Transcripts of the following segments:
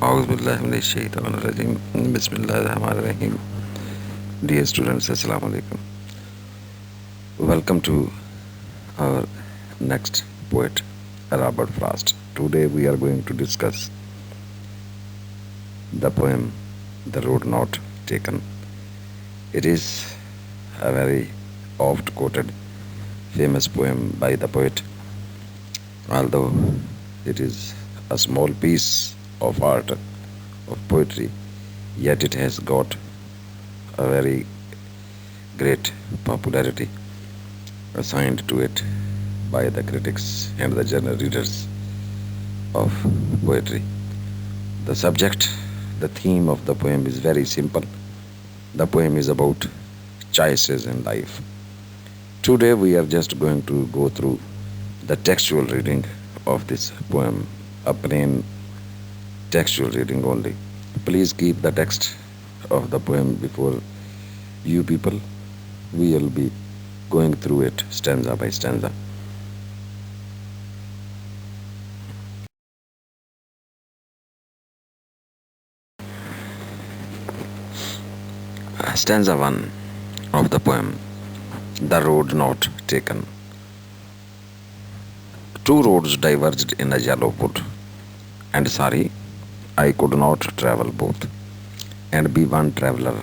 Auzubillahiminash-shaytanir-rajim. Bismillahir-rahmanir-rahim. Dear students, Assalamu alaikum. Welcome to our next poet, Robert Frost. Today we are going to discuss the poem The Road Not Taken. It is a very oft quoted famous poem by the poet, although it is a small piece of art of poetry, yet it has got a very great popularity assigned to it by the critics and the general readers of poetry. The subject, the theme of the poem is very simple. The poem is about choices in life. Today we are just going to go through the textual reading of this poem, a plain textual reading only. Please keep the text of the poem before you people. We will be going through it stanza by stanza. Stanza 1 of the poem, The Road Not Taken. Two roads diverged in a yellow wood, and sorry, I could not travel both, and be one traveller.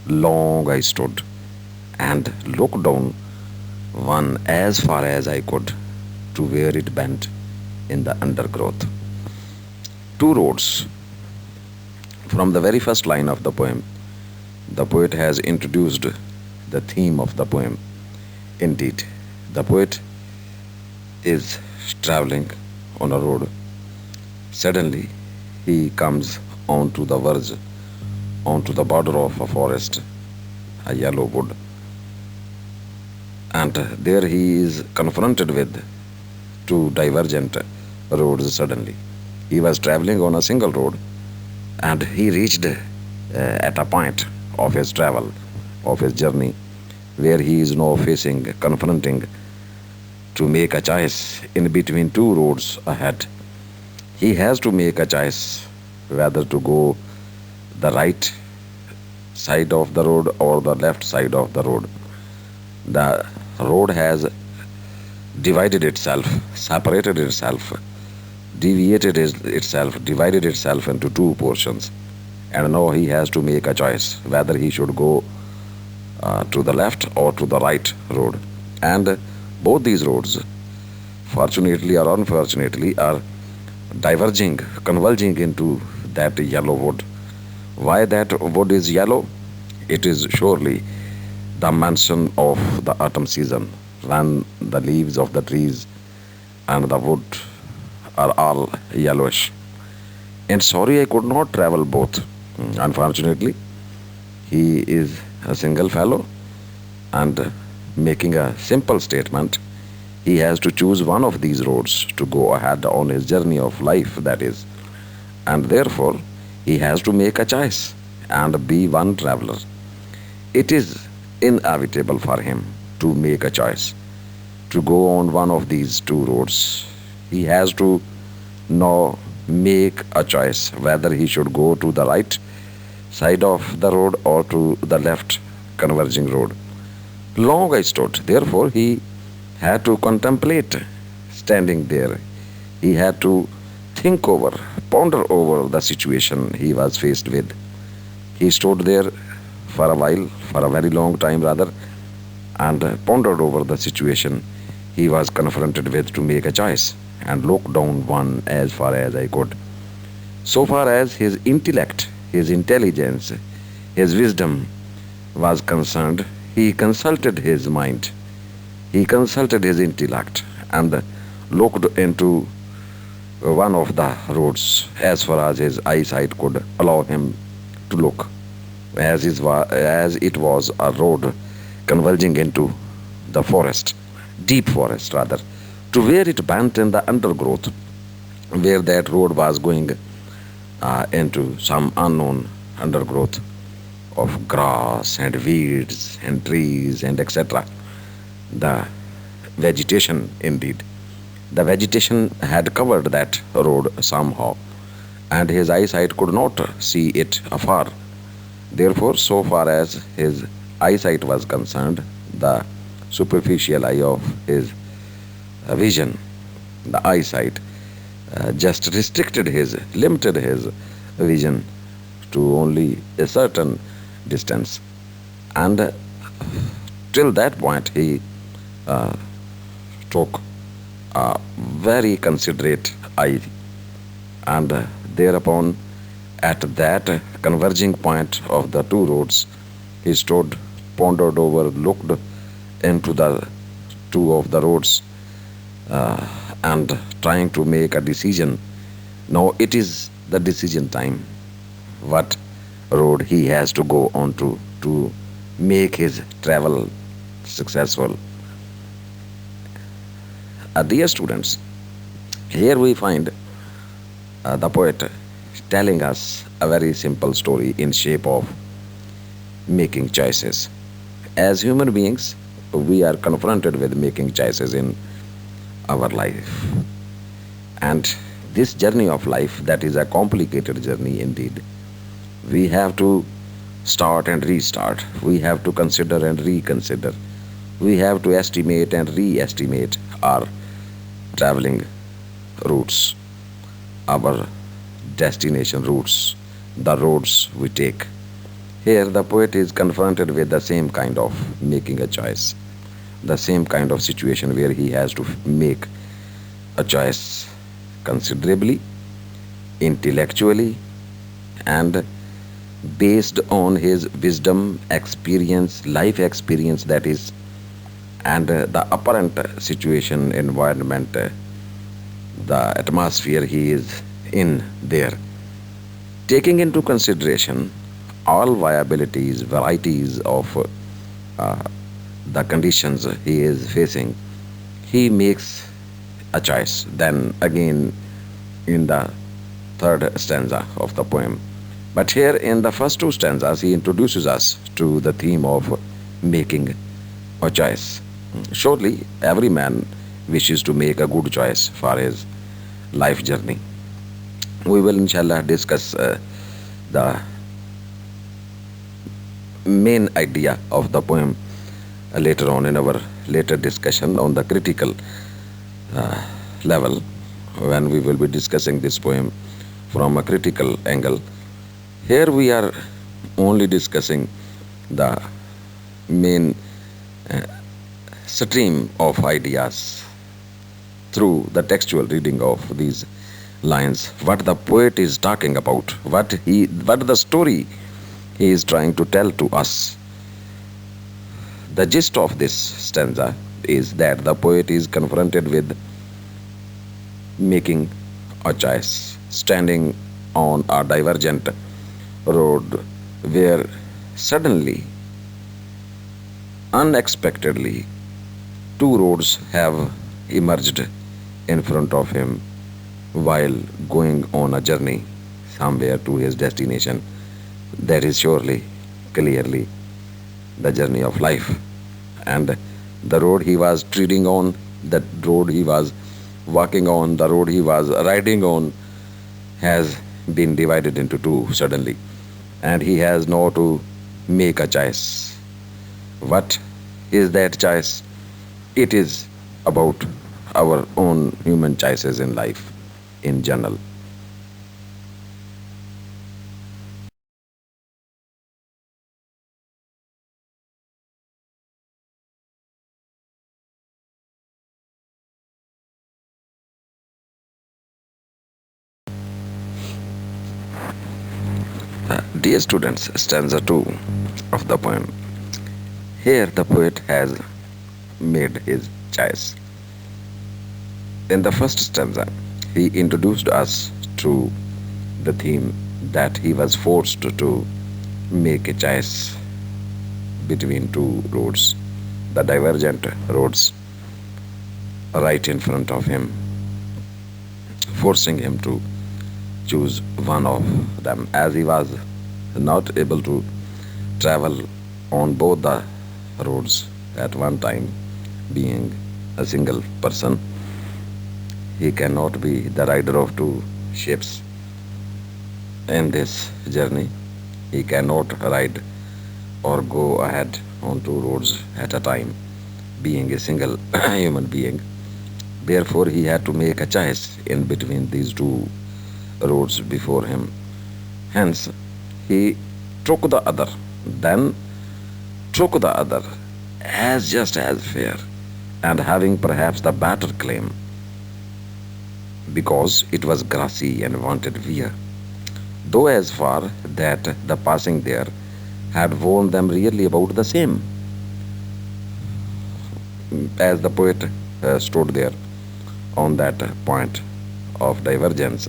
Long I stood, and looked down one as far as I could, to where it bent in the undergrowth. Two roads. From the very first line of the poem, the poet has introduced the theme of the poem. Indeed, the poet is traveling on a road. Suddenly, he comes onto the verge, onto the border of a forest, a yellow wood. And there he is confronted with two divergent roads suddenly. He was traveling on a single road, and he reached at a point of his travel, of his journey, where he is now facing, confronting to make a choice in between two roads ahead. He has to make a choice whether to go the right side of the road or the left side of the road. The road has divided itself, separated itself, itself, divided itself into two portions. And now he has to make a choice whether he should go to the left or to the right road. And both these roads, fortunately or unfortunately, are diverging, converging into that yellow wood. Why that wood is yellow? It is surely the mention of the autumn season, when the leaves of the trees and the wood are all yellowish. And sorry, I could not travel both. Unfortunately, he is a single fellow, and making a simple statement, he has to choose one of these roads to go ahead on his journey of life, that is. And therefore, he has to make a choice and be one traveler. It is inevitable for him to make a choice, to go on one of these two roads. He has to now make a choice whether he should go to the right side of the road or to the left converging road. Long I stood, therefore he had to contemplate standing there. He had to think over, ponder over the situation he was faced with. He stood there for a while, for a very long time rather, and pondered over the situation he was confronted with to make a choice, and looked down one as far as I could. So far as his intellect, his intelligence, his wisdom was concerned, he consulted his mind, he consulted his intellect, and looked into one of the roads as far as his eyesight could allow him to look, as it was a road converging into the forest, deep forest rather, to where it bent in the undergrowth, where that road was going into some unknown undergrowth of grass and weeds and trees and etc. The vegetation, indeed. The vegetation had covered that road somehow, and his eyesight could not see it afar. Therefore, so far as his eyesight was concerned, the superficial eye of his vision, the eyesight, just limited his vision to only a certain distance. And till that point, he uh, took a very considerate eye, and thereupon, at that converging point of the two roads, he stood, pondered over, looked into the two of the roads, uh, and trying to make a decision. Now it is the decision time. What road he has to go on to make his travel successful. Dear students, here we find the poet telling us a very simple story in shape of making choices. As human beings, we are confronted with making choices in our life. And this journey of life, that is a complicated journey indeed. We have to start and restart. We have to consider and reconsider. We have to estimate and re estimate our traveling routes, our destination routes, the roads we take. Here, the poet is confronted with the same kind of making a choice, the same kind of situation where he has to make a choice considerably, intellectually, and based on his wisdom, experience, life experience, that is, and the apparent situation, environment, the atmosphere he is in there. Taking into consideration all viabilities, varieties of uh, the conditions he is facing, he makes a choice. Then again, in the third stanza of the poem. But here in the first two stanzas, he introduces us to the theme of making a choice. Surely, every man wishes to make a good choice for his life journey. We will, inshallah, discuss the main idea of the poem later on in our later discussion on the critical uh, level, when we will be discussing this poem from a critical angle. Here we are only discussing the main uh, stream of ideas through the textual reading of these lines, what the poet is talking about, what the story he is trying to tell to us. The gist of this stanza is that the poet is confronted with making a choice, standing on a divergent road where suddenly, unexpectedly, two roads have emerged in front of him while going on a journey somewhere to his destination. That is surely, clearly, the journey of life. And the road he was treading on, the road he was walking on, the road he was riding on, has been divided into two suddenly. And he has now to make a choice. What is that choice? It is about our own human choices in life in general. Dear students, stanza 2 of the poem. Here the poet has made his choice. In the first stanza, he introduced us to the theme that he was forced to make a choice between two roads, the divergent roads right in front of him, forcing him to choose one of them, as he was not able to travel on both the roads at one time, being a single person. He cannot be the rider of two ships. in this journey. He cannot ride or go ahead on two roads at a time, being a single human being. Therefore, he had to make a choice in between these two roads before him. Hence, he took the other, then took the other as just as fair and having perhaps the better claim because it was grassy and wanted wear. Though as far that the passing there had warned them really about the same, as the poet stood there on that point of divergence,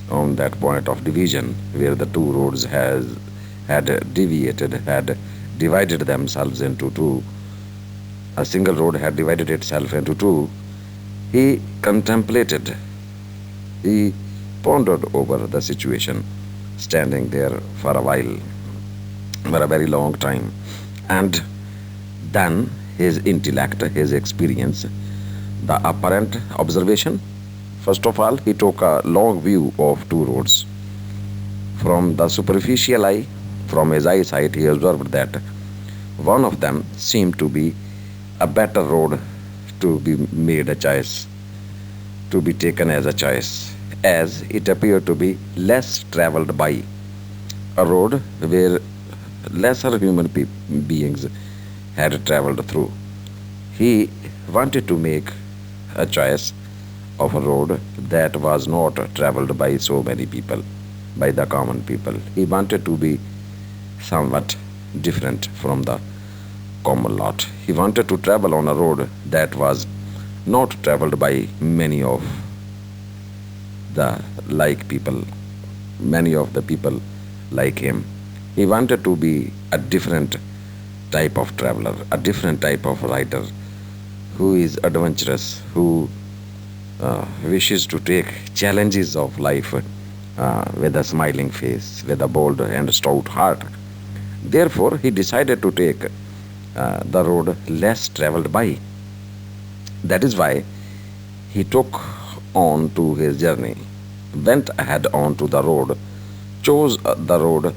on that point of division where the two roads had deviated, had divided themselves into two. A single road had divided itself into two. He contemplated, he pondered over the situation, standing there for a while, for a very long time. And then his intellect, his experience, the apparent observation. First of all, he took a long view of two roads. From the superficial eye, from his eyesight, he observed that one of them seemed to be a better road to be made a choice, to be taken as a choice, as it appeared to be less traveled by, a road where lesser human beings had traveled through. He wanted to make a choice of a road that was not traveled by so many people, by the common people. He wanted to be somewhat different from the common lot. He wanted to travel on a road that was not traveled by many of the like people, many of the people like him. He wanted to be a different type of traveler, a different type of rider who is adventurous, who wishes to take challenges of life with a smiling face, with a bold and stout heart. Therefore, he decided to take the road less traveled by. That is why he took on to his journey, went ahead on to the road, chose the road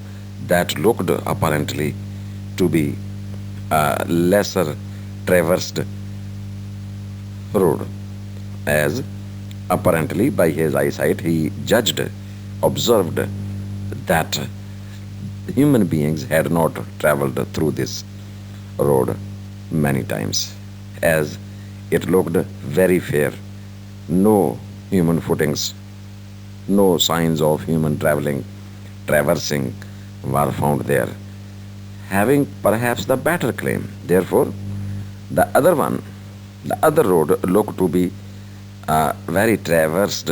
that looked apparently to be a lesser traversed road, as apparently by his eyesight he judged, observed that human beings had not traveled through this road many times, as it looked very fair, no human footings, no signs of human traversing were found there, having perhaps the better claim. Therefore, the other one, the other road looked to be a very traversed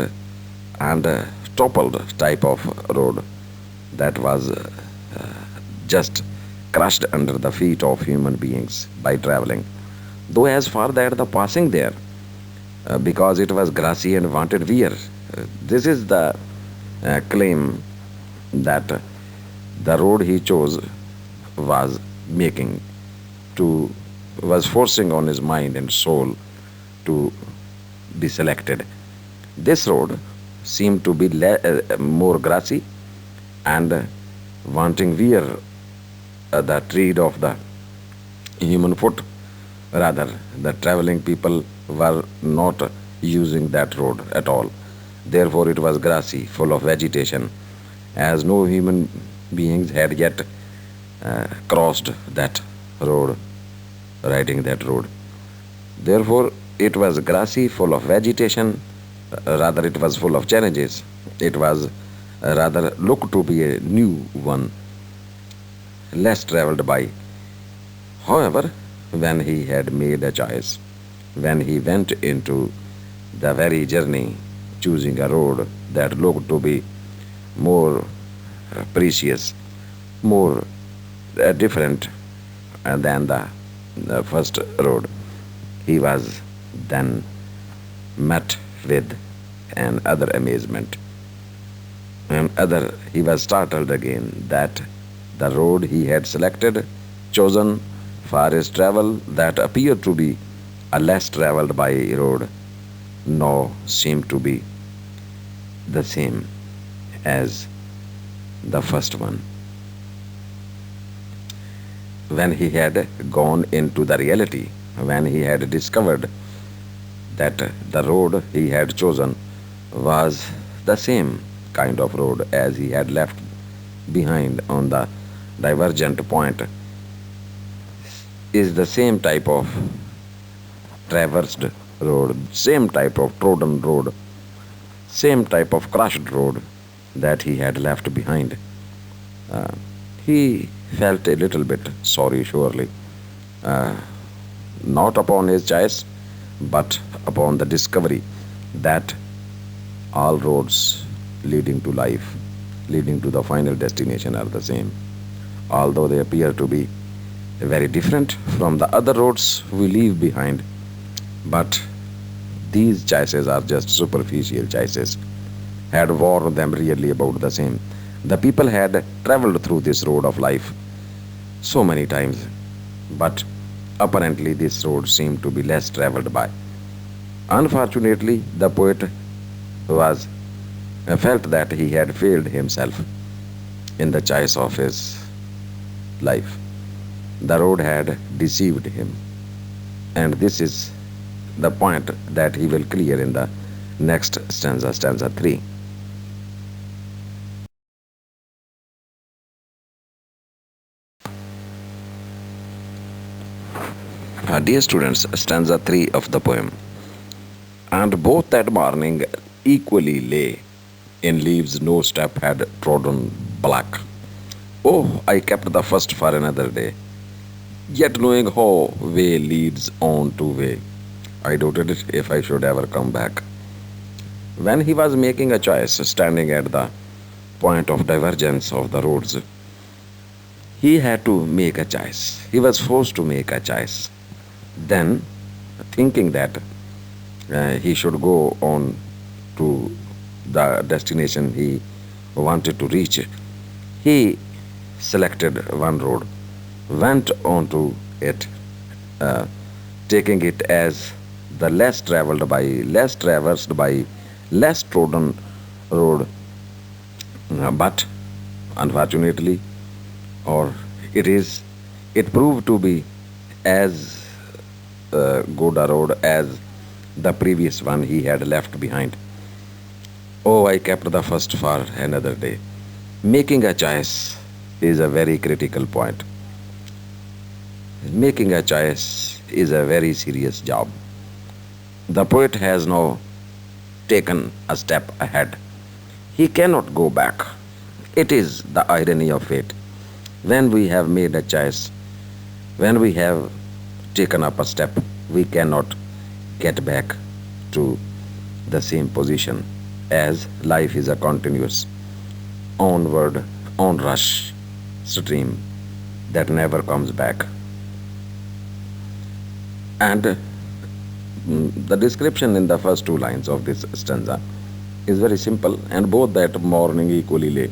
and toppled type of road that was just crushed under the feet of human beings by traveling. Though as far that the passing there, because it was grassy and wanted wear, this is the claim that the road he chose was making to, was forcing on his mind and soul to be selected. This road seemed to be more grassy and wanting wear, the tread of the human foot. Rather, the traveling people were not using that road at all. Therefore, it was grassy, full of vegetation, as no human beings had yet crossed that road, riding that road. Therefore, it was grassy, full of vegetation, rather, it was full of challenges. It was rather looked to be a new one, less traveled by. However, when he had made a choice, when he went into the very journey, choosing a road that looked to be more precious, more different than the first road, he was then met with an other amazement. And other, he was startled again that the road he had selected, chosen for his travel, that appeared to be a less traveled by road, now seemed to be the same as the first one. When he had gone into the reality, when he had discovered that the road he had chosen was the same kind of road as he had left behind on the divergent point, is the same type of traversed road, same type of trodden road, same type of crushed road that he had left behind. Uh, he felt a little bit sorry, surely, uh, not upon his choice, but upon the discovery that all roads leading to life, leading to the final destination, are the same, although they appear to be very different from the other roads we leave behind. But these choices are just superficial choices, had warned them really about the same. The people had traveled through this road of life so many times, but apparently this road seemed to be less traveled by. Unfortunately, the poet was felt that he had failed himself in the choice of his life. The road had deceived him, and this is the point that he will clear in the next stanza, stanza 3. Dear students, stanza 3 of the poem. And both that morning equally lay in leaves no step had trodden black. Oh, I kept the first for another day, yet knowing how way leads on to way, I doubted it if I should ever come back. When he was making a choice, standing at the point of divergence of the roads, he had to make a choice. He was forced to make a choice. Then, thinking that he should go on to the destination he wanted to reach, he selected one road, went on to it, uh, taking it as the less traveled by, less traversed by, less trodden road. But unfortunately, or it is, it proved to be as good a road as the previous one he had left behind. Oh, I kept the first for another day. Making a choice is a very critical point. Making a choice is a very serious job. The poet has now taken a step ahead. He cannot go back. It is the irony of fate. When we have made a choice, when we have taken up a step, we cannot get back to the same position, as life is a continuous onward, onrush stream that never comes back. And the description in the first two lines of this stanza is very simple, and both that morning equally lay.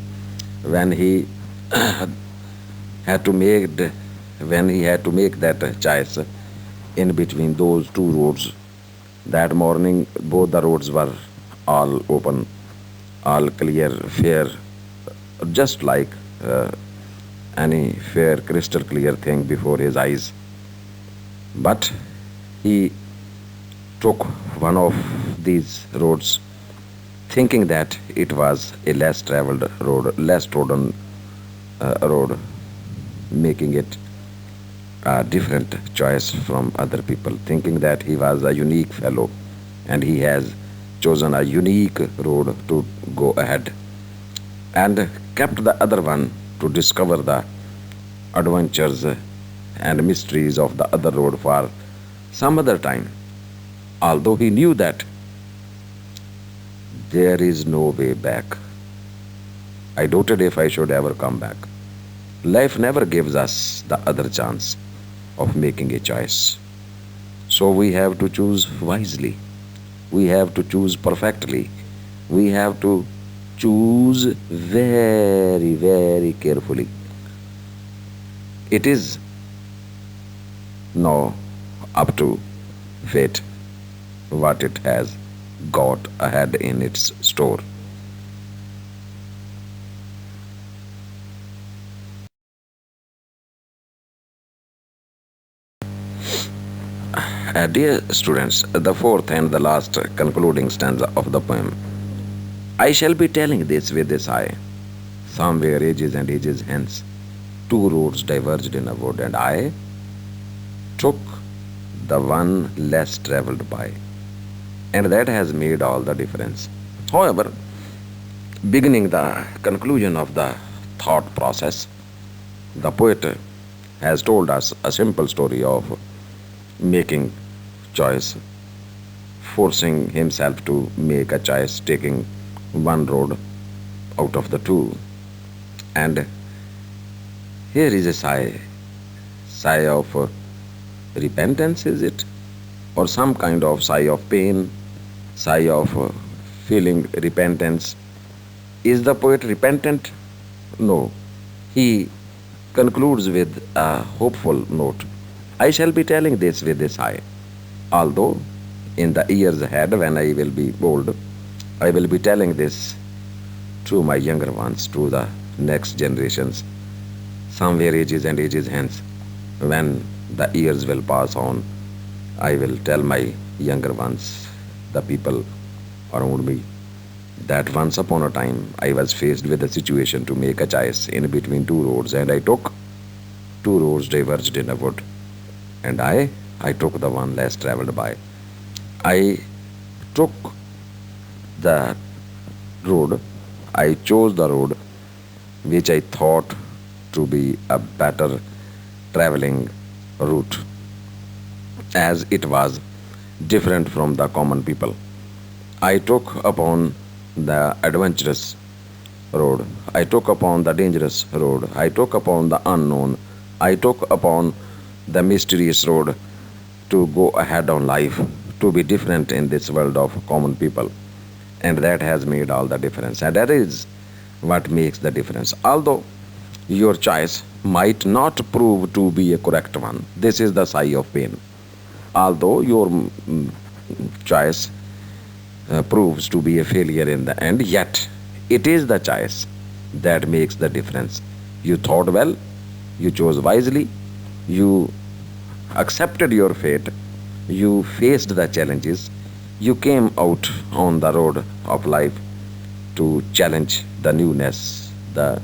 When he had to make when he had to make that choice in between those two roads, that morning both the roads were all open, all clear, fair, just like any fair, crystal clear thing before his eyes. But he took one of these roads, thinking that it was a less traveled road, less trodden road, making it a different choice from other people, thinking that he was a unique fellow and he has chosen a unique road to go ahead, and kept the other one to discover the adventures and mysteries of the other road for some other time, although he knew that there is no way back. I doubted if I should ever come back. Life never gives us the other chance of making a choice. So we have to choose wisely. We have to choose perfectly. We have to choose very, very carefully. It is now up to fate what it has got ahead in its store. Dear students, the fourth and the last concluding stanza of the poem. I shall be telling this with this eye. Somewhere ages and ages hence, two roads diverged in a wood, and I took the one less traveled by. And that has made all the difference. However, beginning the conclusion of the thought process, the poet has told us a simple story of making choice, forcing himself to make a choice, taking one road out of the two. And here is a sigh of repentance, is it? Or some kind of sigh of pain, sigh of feeling repentance. Is the poet repentant? No. He concludes with a hopeful note. I shall be telling this with this eye. Although in the years ahead, when I will be old, I will be telling this to my younger ones, to the next generations, somewhere ages and ages hence. When the years will pass on, I will tell my younger ones, the people around me, that once upon a time I was faced with a situation to make a choice in between two roads, and I took two roads diverged in a wood, and I took the one less traveled by. I took the road, I chose the road which I thought to be a better traveling route, as it was different from the common people. I took upon the adventurous road, I took upon the dangerous road, I took upon the unknown, I took upon the mysterious road to go ahead on life, to be different in this world of common people. And that has made all the difference. And that is what makes the difference. Although your choice might not prove to be a correct one, this is the sigh of pain. Although your choice proves to be a failure in the end, yet it is the choice that makes the difference. You thought well, you chose wisely, you accepted your fate, you faced the challenges, you came out on the road of life to challenge the newness, the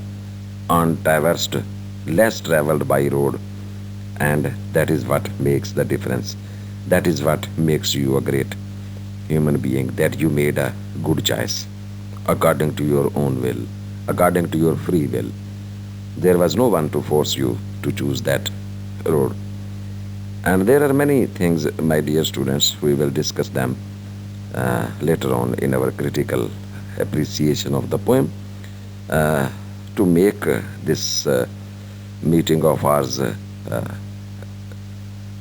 untraversed, less traveled by road, and that is what makes the difference. That is what makes you a great human being, that you made a good choice according to your own will, according to your free will. There was no one to force you to choose that road. And there are many things, my dear students, we will discuss them later on in our critical appreciation of the poem. To make this meeting of ours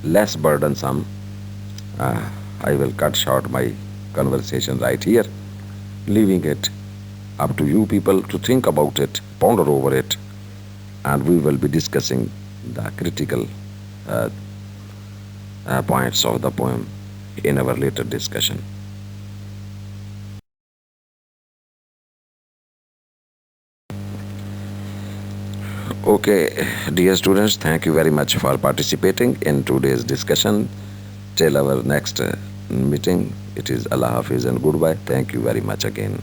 less burdensome, I will cut short my conversation right here, leaving it up to you people to think about it, ponder over it, and we will be discussing the critical points of the poem in our later discussion. Okay, dear students, thank you very much for participating in today's discussion. Till our next meeting, it is Allah Hafiz and goodbye. Thank you very much again.